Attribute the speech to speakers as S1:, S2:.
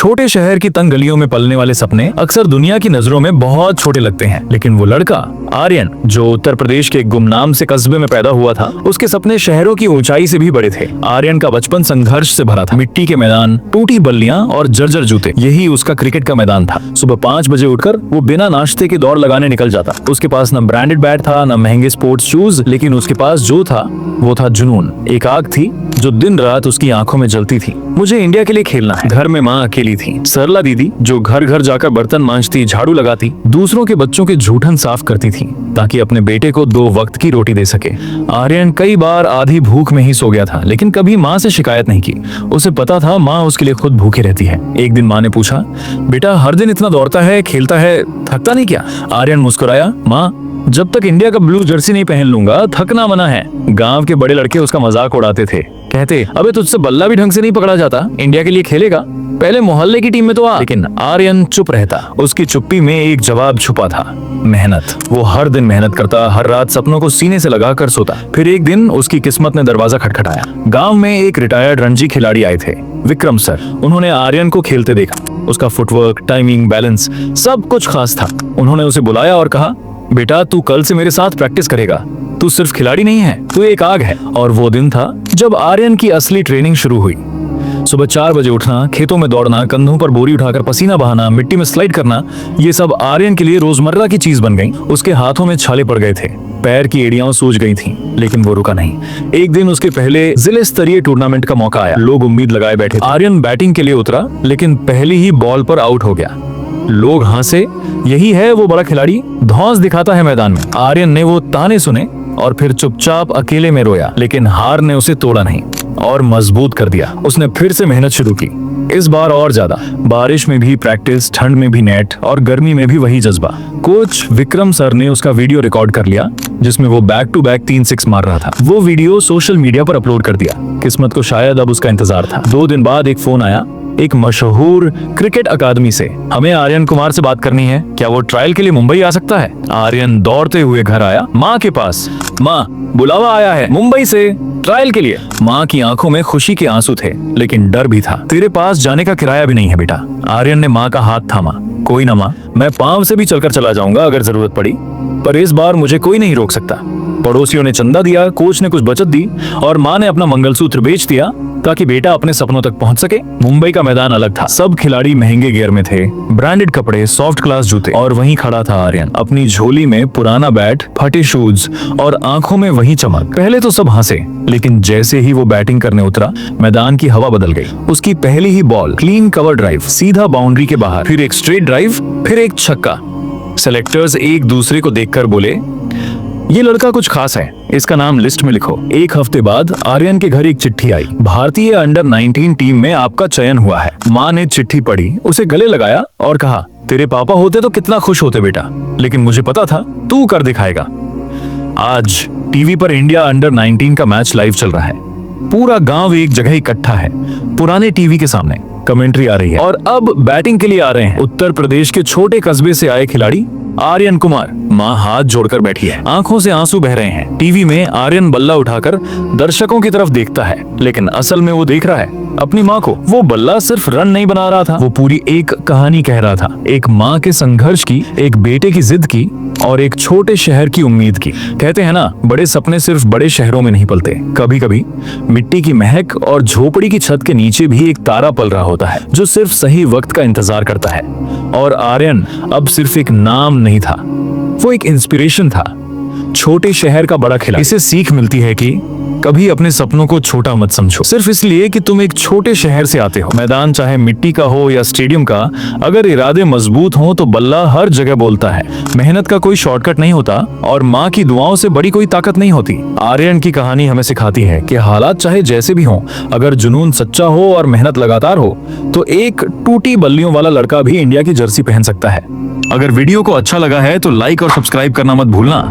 S1: छोटे शहर की तंग गलियों में पलने वाले सपने अक्सर दुनिया की नजरों में बहुत छोटे लगते हैं, लेकिन वो लड़का आर्यन जो उत्तर प्रदेश के गुमनाम से कस्बे में पैदा हुआ था, उसके सपने शहरों की ऊंचाई से भी बड़े थे। आर्यन का बचपन संघर्ष से भरा था। मिट्टी के मैदान, टूटी बल्लियां और जर्जर जूते, यही उसका क्रिकेट का मैदान था। सुबह 5 बजे उठकर वो बिना नाश्ते के दौड़ लगाने निकल जाता। उसके पास न ब्रांडेड बैट था, न महंगे स्पोर्ट्स शूज, लेकिन उसके पास जो था वो था जुनून। एक आग थी जो दिन रात उसकी आंखों में जलती थी। मुझे इंडिया के लिए खेलना है। घर में माँ अकेली थी। सरला दीदी जो घर घर जाकर बर्तन मांजती, झाड़ू लगाती, दूसरों के बच्चों के जूठन साफ करती थी ताकि अपने बेटे को 2 वक्त की रोटी दे सके। आर्यन कई बार आधी भूख में ही सो गया था, लेकिन कभी माँ से शिकायत नहीं की। उसे पता था माँ उसके लिए खुद भूखी रहती है। एक दिन माँ ने पूछा, बेटा हर दिन इतना दौड़ता है, खेलता है, थकता नहीं क्या? आर्यन मुस्कुराया, माँ जब तक इंडिया का ब्लू जर्सी नहीं पहन लूंगा थकना मना है। गांव के बड़े लड़के उसका मजाक उड़ाते थे, कहते अबे तुझसे बल्ला भी ढंग से नहीं पकड़ा जाता, इंडिया के लिए खेलेगा, पहले मोहल्ले की टीम में तो आ। लेकिन आर्यन चुप रहता। उसकी चुप्पी में एक जवाब छुपा था, मेहनत। वो हर दिन मेहनत करता, हर रात सपनों को सीने से लगाकर सोता। फिर एक दिन उसकी किस्मत ने दरवाजा खटखटाया। गांव में एक रिटायर्ड रणजी खिलाड़ी आए थे, विक्रम सर। उन्होंने आर्यन को खेलते देखा। उसका फुटवर्क, टाइमिंग, बैलेंस सब कुछ खास था। उन्होंने उसे बुलाया और कहा, बेटा तू कल से मेरे साथ प्रैक्टिस करेगा। तू सिर्फ खिलाड़ी नहीं है, तू एक आग है। और वो दिन था जब आर्यन की असली ट्रेनिंग शुरू हुई। सुबह 4 बजे उठना, खेतों में दौड़ना, कंधों पर बोरी उठाकर पसीना बहाना, मिट्टी में स्लाइड करना, ये सब आर्यन के लिए रोजमर्रा की चीज बन गई। उसके हाथों में छाले पड़ गए थे, पैर की एड़ियां सूज गई थीं, लेकिन वो रुका नहीं। एक दिन उसके पहले जिले स्तरीय टूर्नामेंट का मौका आया। लोग उम्मीद लगाए बैठे थे। आर्यन बैटिंग के लिए उतरा, लेकिन पहली ही बॉल पर आउट हो गया। लोग हंसे, यही है वो बड़ा खिलाड़ी, धौंस दिखाता है मैदान में। आर्यन ने वो ताने सुने और फिर चुपचाप अकेले में रोया, लेकिन हार ने उसे तोड़ा नहीं और मजबूत कर दिया। उसने फिर से मेहनत शुरू की, इस बार और ज्यादा। बारिश में भी प्रैक्टिस, ठंड में भी नेट और गर्मी में भी वही जज्बा। कोच विक्रम सर ने उसका वीडियो रिकॉर्ड कर लिया जिसमें वो बैक टू बैक 3 6 मार रहा था। वो वीडियो सोशल मीडिया पर अपलोड कर दिया। किस्मत को शायद अब उसका इंतजार था। 2 दिन बाद एक फोन आया, एक मशहूर क्रिकेट अकादमी से। हमें आर्यन कुमार से बात करनी है, क्या वो ट्रायल के लिए मुंबई आ सकता है? आर्यन दौड़ते हुए घर आया, माँ के पास। माँ बुलावा आया है मुंबई से ट्रायल के लिए। माँ की आंखों में खुशी के आंसू थे, लेकिन डर भी था। तेरे पास जाने का किराया भी नहीं है बेटा। आर्यन ने माँ का हाथ थामा। कोई ना माँ, मैं पांव से भी चलकर चला जाऊंगा अगर जरूरत पड़ी, पर इस बार मुझे कोई नहीं रोक सकता। पड़ोसियों ने चंदा दिया, कोच ने कुछ बचत दी और माँ ने अपना मंगलसूत्र बेच दिया ताकि बेटा अपने सपनों तक पहुंच सके। मुंबई का मैदान अलग था। सब खिलाड़ी महंगे गियर में थे, ब्रांडेड कपड़े, सॉफ्ट क्लास जूते, और वहीं खड़ा था आर्यन, अपनी झोली में पुराना बैट, फटे शूज और आंखों में वही चमक। पहले तो सब हंसे, लेकिन जैसे ही वो बैटिंग करने उतरा, मैदान की हवा बदल गई। उसकी पहली ही बॉल, क्लीन कवर ड्राइव, सीधा बाउंड्री के बाहर, फिर एक स्ट्रेट ड्राइव, फिर एक छक्का। सेलेक्टर्स एक दूसरे को देखकर बोले, ये लड़का कुछ खास है, इसका नाम लिस्ट में लिखो। 1 हफ्ते बाद आर्यन के घर एक चिट्ठी आई, भारतीय अंडर 19 टीम में आपका चयन हुआ है। माँ ने चिट्ठी पढ़ी, उसे गले लगाया और कहा, तेरे पापा होते तो कितना खुश होते बेटा, लेकिन मुझे पता था तू कर दिखाएगा। आज टीवी पर इंडिया अंडर 19 का मैच लाइव चल रहा है। पूरा गांव एक जगह इकट्ठा है, पुराने टीवी के सामने कमेंट्री आ रही है। और अब बैटिंग के लिए आ रहे हैं उत्तर प्रदेश के छोटे कस्बे से आए खिलाड़ी आर्यन कुमार। माँ हाथ जोड़कर बैठी है, आंखों से आंसू बह रहे हैं। टीवी में आर्यन बल्ला उठाकर दर्शकों की तरफ देखता है, लेकिन असल में वो देख रहा है अपनी माँ को। वो बल्ला सिर्फ रन नहीं बना रहा था, वो पूरी एक कहानी कह रहा था। एक माँ के संघर्ष की, एक बेटे की जिद की और एक छोटे शहर की उम्मीद की। कहते हैं ना, बड़े सपने सिर्फ बड़े शहरों में नहीं पलते, कभी कभी मिट्टी की महक और झोपड़ी की छत के नीचे भी एक तारा पल रहा होता है जो सिर्फ सही वक्त का इंतजार करता है। और आर्यन अब सिर्फ एक नाम नहीं था, वो एक इंस्पिरेशन था। छोटे शहर का बड़ा खिलाड़ी। इसे सीख मिलती है कि कभी अपने सपनों को छोटा मत समझो सिर्फ इसलिए कि तुम एक छोटे शहर से आते हो। मैदान चाहे मिट्टी का हो या स्टेडियम का, अगर इरादे मजबूत हों तो बल्ला हर जगह बोलता है। मेहनत का कोई शॉर्टकट नहीं होता और माँ की दुआओं से बड़ी कोई ताकत नहीं होती। आर्यन की कहानी हमें सिखाती है कि हालात चाहे जैसे भी हों, अगर जुनून सच्चा हो और मेहनत लगातार हो तो एक टूटी बल्लियों वाला लड़का भी इंडिया की जर्सी पहन सकता है। अगर वीडियो को अच्छा लगा है तो लाइक और सब्सक्राइब करना मत भूलना।